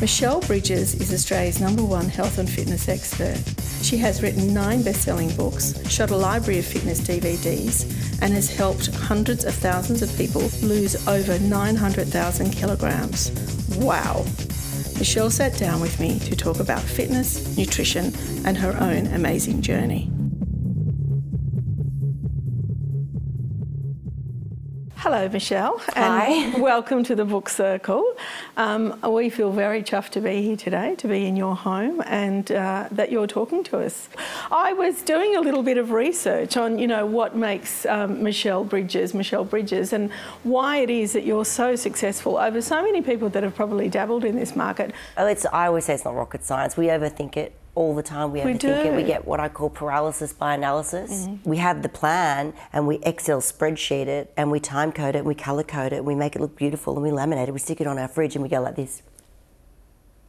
Michelle Bridges is Australia's #1 health and fitness expert. She has written 9 best-selling books, shot a library of fitness DVDs, and has helped hundreds of thousands of people lose over 900,000 kilograms. Wow! Michelle sat down with me to talk about fitness, nutrition, and her own amazing journey. Hello, Michelle. Hi. And welcome to the Book Circle. We feel very chuffed to be here today, to be in your home, and that you're talking to us. I was doing a little bit of research on, what makes Michelle Bridges, and why it is that you're so successful over so many people that have probably dabbled in this market. I always say it's not rocket science. We overthink it all the time. We overthink it. We get what I call paralysis by analysis. We have the plan and we Excel spreadsheet it and we time code it and we colour code it and we make it look beautiful and we laminate it. We stick it on our fridge and we go like this.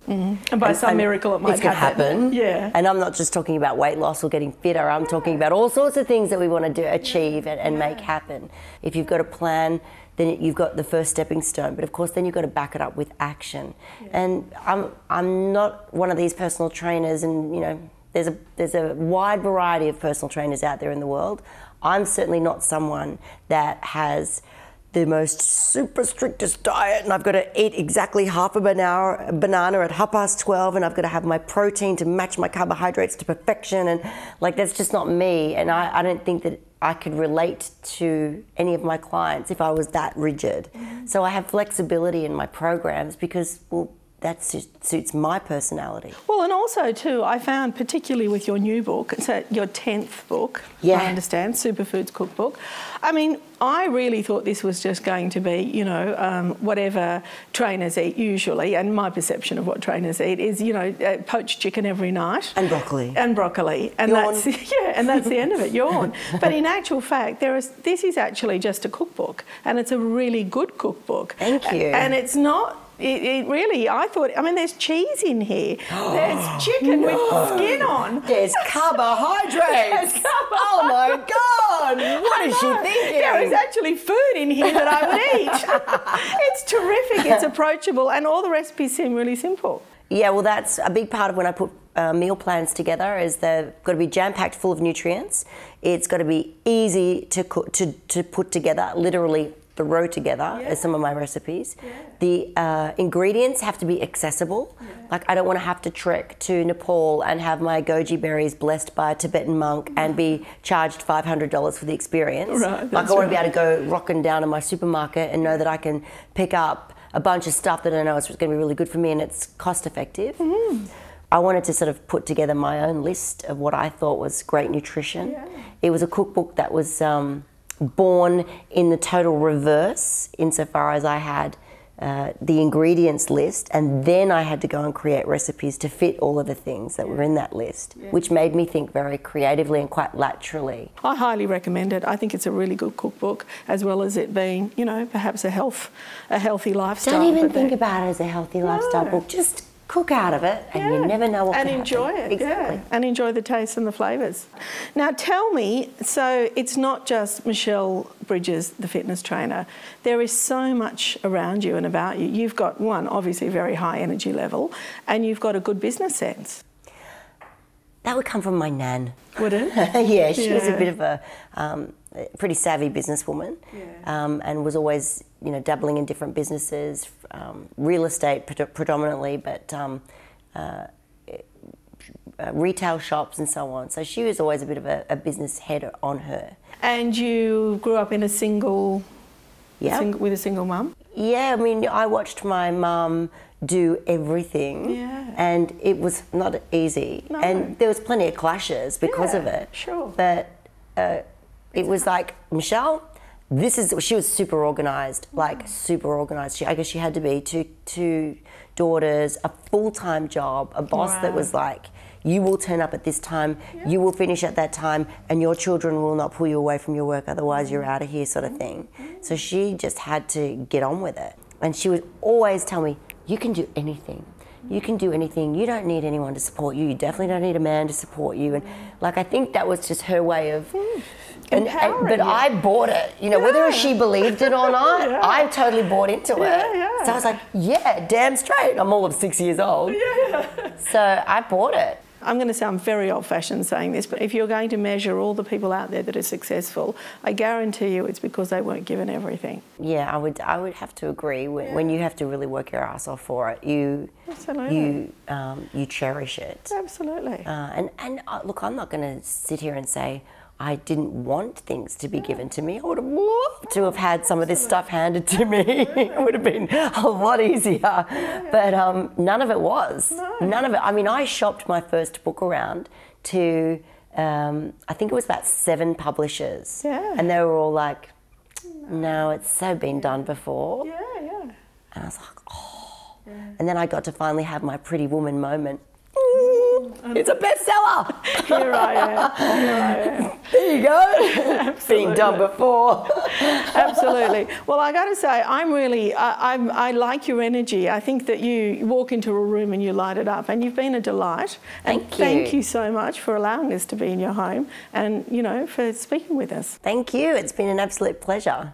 And by some miracle it might happen. Yeah. And I'm not just talking about weight loss or getting fitter. I'm talking about all sorts of things that we want to achieve and make happen. If you've got a plan, then you've got the first stepping stone, but of course then you've got to back it up with action. And I'm not one of these personal trainers, and there's a wide variety of personal trainers out there in the world. I'm certainly not someone that has the most super strictest diet and I've got to eat exactly half a banana at 12:30 and I've got to have my protein to match my carbohydrates to perfection, and that's just not me, and I don't think that I could relate to any of my clients if I was that rigid. So I have flexibility in my programs because, that suits my personality. Well, and also too, I found particularly with your new book, so your 10th book, I understand, Superfoods Cookbook. I mean, I really thought this was just going to be, whatever trainers eat usually, and my perception of what trainers eat is, poached chicken every night. And broccoli. And broccoli. And that's the end of it, yawn. But in actual fact, this is actually just a cookbook, and it's a really good cookbook. Thank you. And it's not... It really, there's cheese in here. There's chicken with skin on. There's carbohydrates. Oh my God, what is she thinking? There is actually food in here that I would eat. It's terrific, it's approachable, and all the recipes seem really simple. Yeah, well, that's a big part of when I put meal plans together, is they've got to be jam-packed full of nutrients. It's got to be easy to cook, to put together, literally the row together, as some of my recipes. The ingredients have to be accessible. I don't want to have to trek to Nepal and have my goji berries blessed by a Tibetan monk and be charged $500 for the experience. Right, I want to be able to go rocking down in my supermarket and know that I can pick up a bunch of stuff that I know is going to be really good for me and it's cost effective. I wanted to sort of put together my own list of what I thought was great nutrition. It was a cookbook that was born in the total reverse, insofar as I had the ingredients list, and then I had to go and create recipes to fit all of the things that were in that list, which made me think very creatively and quite laterally. I highly recommend it. I think it's a really good cookbook, as well as it being, perhaps a healthy lifestyle. Don't even think about it as a healthy lifestyle book. Just cook out of it, and you never know what can happen. And enjoy it, exactly. And enjoy the taste and the flavours. Now tell me, so it's not just Michelle Bridges, the fitness trainer. There is so much around you and about you. You've got, one, obviously a very high energy level, and you've got a good business sense. That would come from my nan. Would it? Yeah, she was a bit of a pretty savvy businesswoman, and was always, dabbling in different businesses, real estate predominantly, but retail shops and so on. So she was always a bit of a business head on her. And you grew up in with a single mum? Yeah, I watched my mum do everything, and it was not easy. No. And there was plenty of clashes because of it. Sure. But it was like, Michelle, she was super organised, super organised. I guess she had to be two daughters, a full-time job, a boss that was like, you will turn up at this time, you will finish at that time, and your children will not pull you away from your work, otherwise you're out of here, sort of thing. So she just had to get on with it. And she would always tell me, you can do anything. You can do anything. You don't need anyone to support you. You definitely don't need a man to support you. And I think that was just her way of but I bought it. Whether she believed it or not, I totally bought into it. Yeah. So I was like, yeah, damn straight. I'm all of 6 years old. Yeah. So I bought it. I'm going to sound very old-fashioned saying this, but if you're going to measure all the people out there that are successful, I guarantee you it's because they weren't given everything. Yeah, I would have to agree. When you have to really work your ass off for it, you cherish it. Absolutely. Look, I'm not going to sit here and say I didn't want things to be given to me. I would have loved to have had some of this stuff handed to me. It would have been a lot easier. But none of it was. No. None of it. I mean, I shopped my first book around to, I think it was about 7 publishers. Yeah. And they were all like, no, it's so been done before. Yeah, yeah. And I was like, oh. Yeah. And then I got to finally have my Pretty Woman moment. It's a bestseller. Here I am. There you go. Been done before. Absolutely. Well, I got to say, I like your energy. I think that you walk into a room and you light it up, and you've been a delight. And thank you so much for allowing us to be in your home, and for speaking with us. Thank you. It's been an absolute pleasure.